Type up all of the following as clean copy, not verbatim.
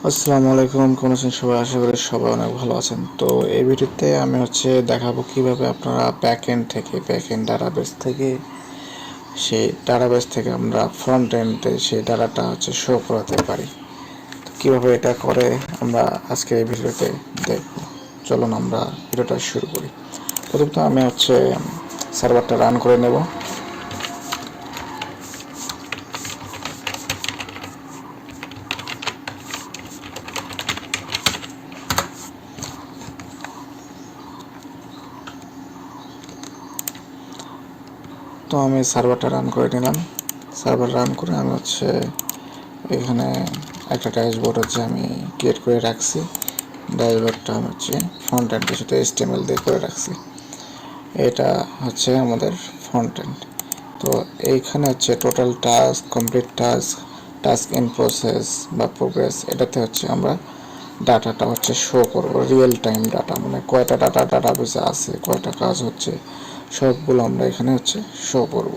আসসালামু আলাইকুম। কেমন আছেন সবাই? আশা করি সবাই অনেক ভালো আছেন। তো এই ভিডিওতে আমি দেখাবো কিভাবে আপনারা ব্যাক এন্ড ডাটাবেস থেকে সেই ডাটাবেস থেকে আমরা ফ্রন্ট এন্ডে সেই ডাটাটা শো করাতে পারি। তো কীভাবে এটা করে আমরা আজকে এই ভিডিওতে দেখব। চলুন আমরা ভিডিওটা শুরু করি। প্রথমত আমি সার্ভারটা রান করে নেব। তো আমি সার্ভারটা রান করে নিলাম। সার্ভার রান করে আমি এখানে একটা ড্যাশবোর্ড আমি ক্রিয়েট করে রাখছি। ড্যাশবোর্ডটা আমি ফ্রন্ট এন্ডের সাথে HTML দিয়ে করে রাখছি। এটা আমাদের ফ্রন্ট এন্ড। তো এইখানে total task, complete task, task in process বা প্রোগ্রেস, এটাতে আমরা ডাটাটা শো করব। রিয়েল টাইম ডাটা, মানে কয়টা ডাটাবেসে আছে, কয়টা কাজ হচ্ছে, সবগুলো আমরা এখানে শো করব।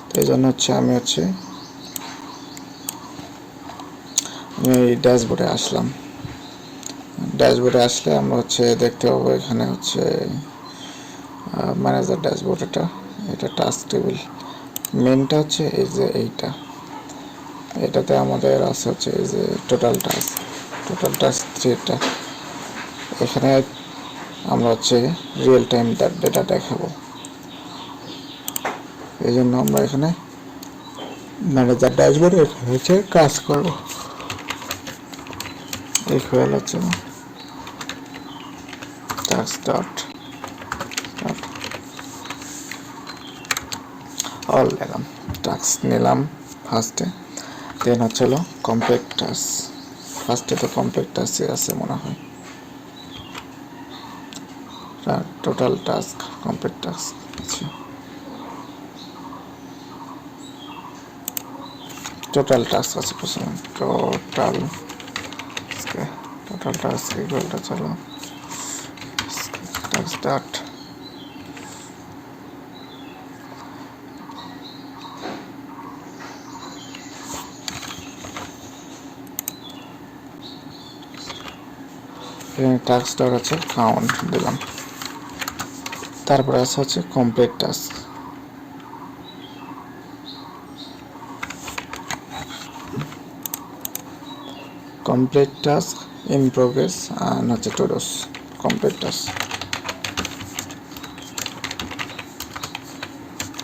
তো এই জন্য আমি এই ড্যাশবোর্ডে আসলাম। ড্যাশবোর্ডে আসলে আমরা দেখতে পাবো এখানে ম্যানেজার ড্যাশবোর্ড। এটা টাস্ক টেবিল। মেনটা এই যে এটাতে আমাদের আছে এই যে টোটাল টাস্ক 3টা। এখানে আমরা রিয়েল টাইম ডেটা দেখাবো। এই জন্য আমরা এখানে ম্যানেজার ড্যাশবোর্ডে কাজ করব। এই হয়ে যাচ্ছে টাস্ক ডট অল নিলাম, টাস্ক নিলাম ফার্স্টে। Then complete task. ফার্স্টে তো কমপ্লিট টাস্কই আছে মনে হয়। Total task, complete task. Total task আছে প্রথমে। টোটাল টাস্ক ইকুয়ালটা task dot task dot count দিলাম। তারপরে আছে complete task. Complete task, in progress, আর todos. Complete task,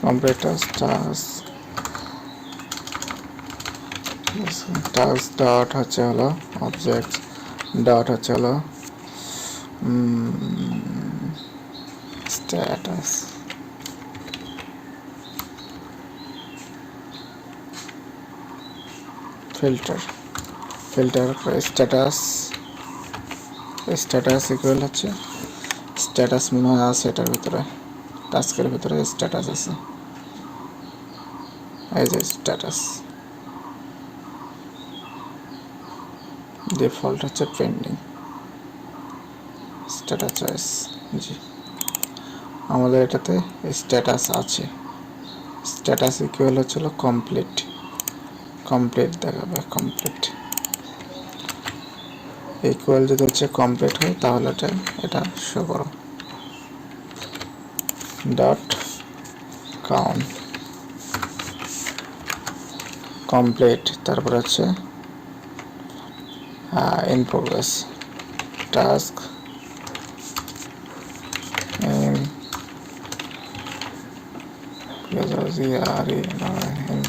complete task, task dot object dot status. Filter status equal status মনে হয় আছে এটার ভিতরে। টাস্কের ভিতরে স্ট্যাটাস আছে, এই যে status. Default pending. Status choice. জি, আমাদের এটাতে স্ট্যাটাস আছে। স্ট্যাটাস ইকুয়াল কমপ্লিট দেখাবে। কমপ্লিট ইকুয়াল যদি কমপ্লিট হয় তাহলে এটা শো করো। Dot count complete. তারপর in progress task in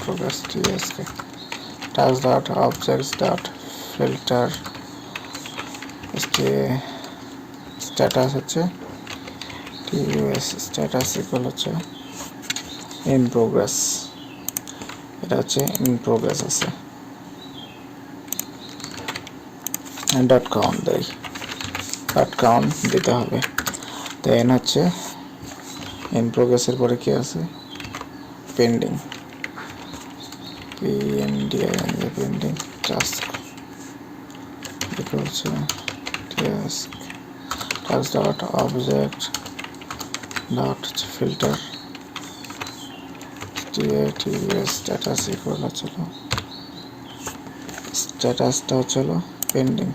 progress TSK task dot objects dot filter status TUS status equal in progress। এটা in progress আছে। ডট কাউন্ট দেই, ডট কাউন্ট দিতে হবে। দেন in progress এর পরে কি আছে? Pending, pending task equals task dot object dot filter status equal স্ট্যাটাসটা পেন্ডিং,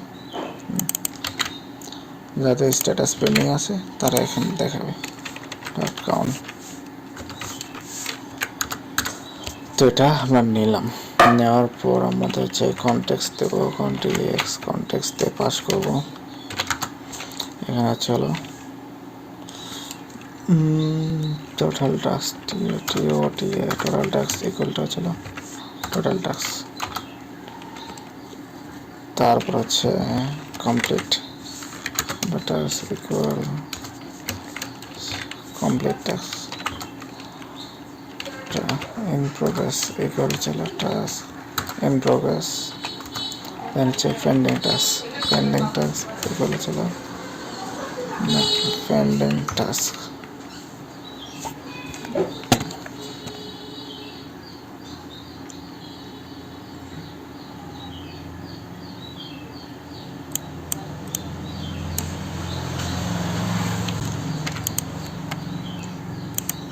যাদের স্ট্যাটাস পেন্ডিং আছে তারা এখানে দেখাবে ডট কাউন্ট। তো এটা আমরা নিলাম, নেওয়ার পর আমাদের যে কনটেক্সট দেব, কনটেক্সট দিয়ে পাস করব। এখানে চলো total task total task equal to চলো টোটাল টাস্ক, তারপর হচ্ছে complete task equal complete task, in progress equal চলো task in progress, then check pending task equal চলো pending task।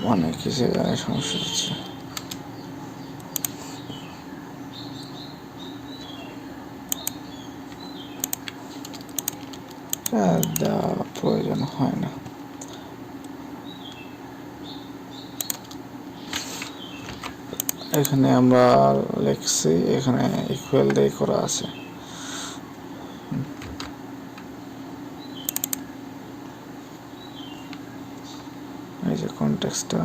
মানে কিছু জায়গায় সমস্যা হচ্ছে, দেওয়া প্রয়োজন হয় না। এখানে আমরা লিখছি, এখানে ইকুয়াল দিয়ে করা আছে। এই যে কনটেক্সটটা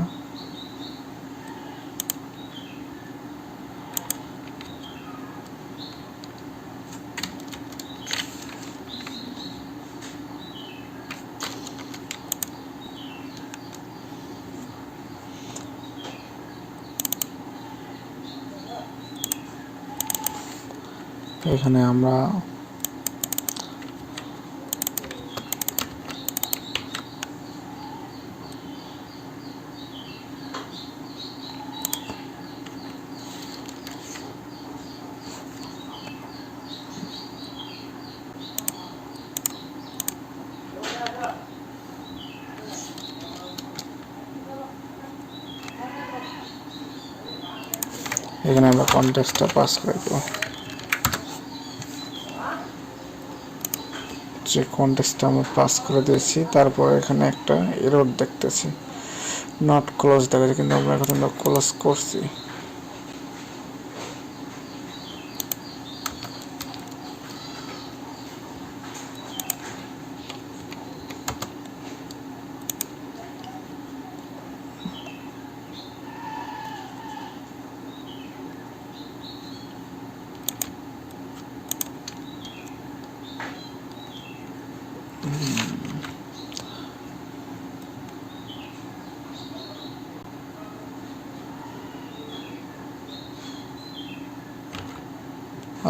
এখানে আমরা কনটেক্সটটা পাস করে দেবো। যে কনটেক্সটটা আমরা পাস করে দিয়েছি, তারপর এখানে একটা এরর দেখতেছি, নট ক্লোজ দেখাচ্ছে, কিন্তু আমরা এখন ক্লোজ করছি।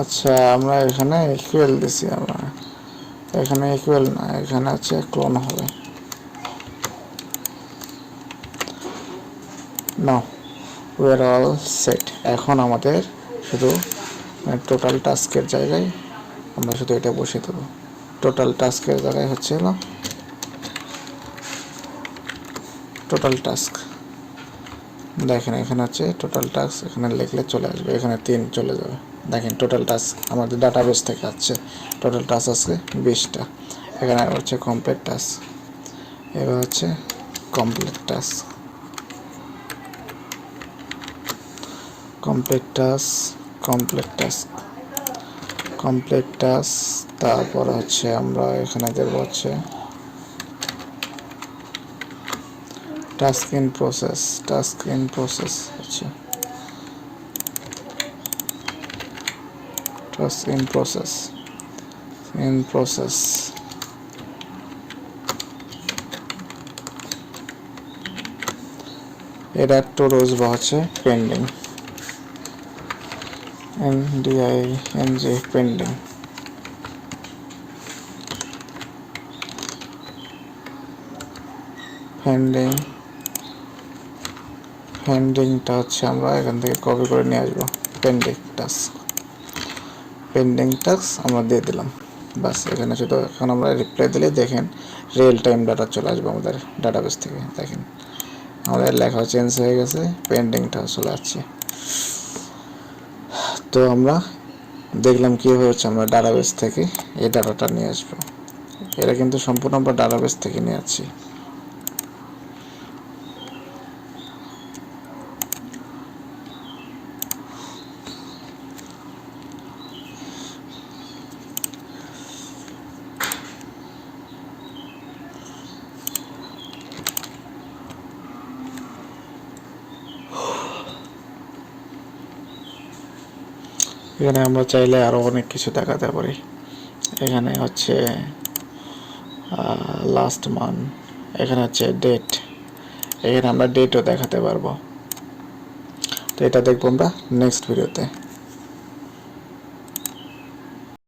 আচ্ছা, আমরা এখানে ইকুয়াল দিছি, আমরা এখানে ইকুয়াল না, এখানে আছে ক্লোন হবে না। We are all set. এখন আমাদের শুধু টোটাল টাস্কের জায়গায় আমরা শুধু এটা বসিয়ে দেবো। টোটাল টাস্কের জায়গায় হচ্ছে না টোটাল টাস্ক, দেখেন এখানে হচ্ছে টোটাল টাস্ক, এখানে লিখলে চলে আসবে, এখানে 3 চলে যাবে। দেখেন টোটাল টাস্ক আমাদের ডাটাবেস থেকে আসছে, টোটাল টাস্ক আছে 20টা। এখানে হচ্ছে কমপ্লিট টাস্ক, এবার হচ্ছে complete task, complete task, complete task, complete task. তারপর হচ্ছে আমরা এখানে দেবো হচ্ছে task in process, task in process হচ্ছে task in process, in process. এটা একটু রোজ বা হচ্ছে পেন্ডিং, NDING পেন্ডিং। পেন্ডিংটা হচ্ছে আমরা এখান থেকে কপি করে নিয়ে আসবো, পেন্ডিং টাস্ক, পেন্ডিং টাস্ক আমরা দিয়ে দিলাম। বাস, এখানে শুধু এখন আমরা রিপ্লাই দিলে দেখেন রিয়েল টাইম ডাটা চলে আসবে আমাদের ডাটাবেস থেকে। দেখেন আমাদের লেখা চেঞ্জ হয়ে গেছে, পেন্ডিংটা চলে আসছে। তো আমরা দেখলাম কীভাবে হচ্ছে আমরা ডাটাবেস থেকে এই ডাটাটা নিয়ে আসবো। এটা কিন্তু সম্পূর্ণ আমরা ডাটাবেস থেকে নিয়ে আসছি। এখানে আমরা চাইলে আরও অনেক কিছু দেখাতে পারি। এখানে হচ্ছে লাস্ট মান্থ, এখানে হচ্ছে ডেট, এখানে আমরা ডেটও দেখাতে পারবো। তো এটা দেখবো আমরা নেক্সট ভিডিওতে।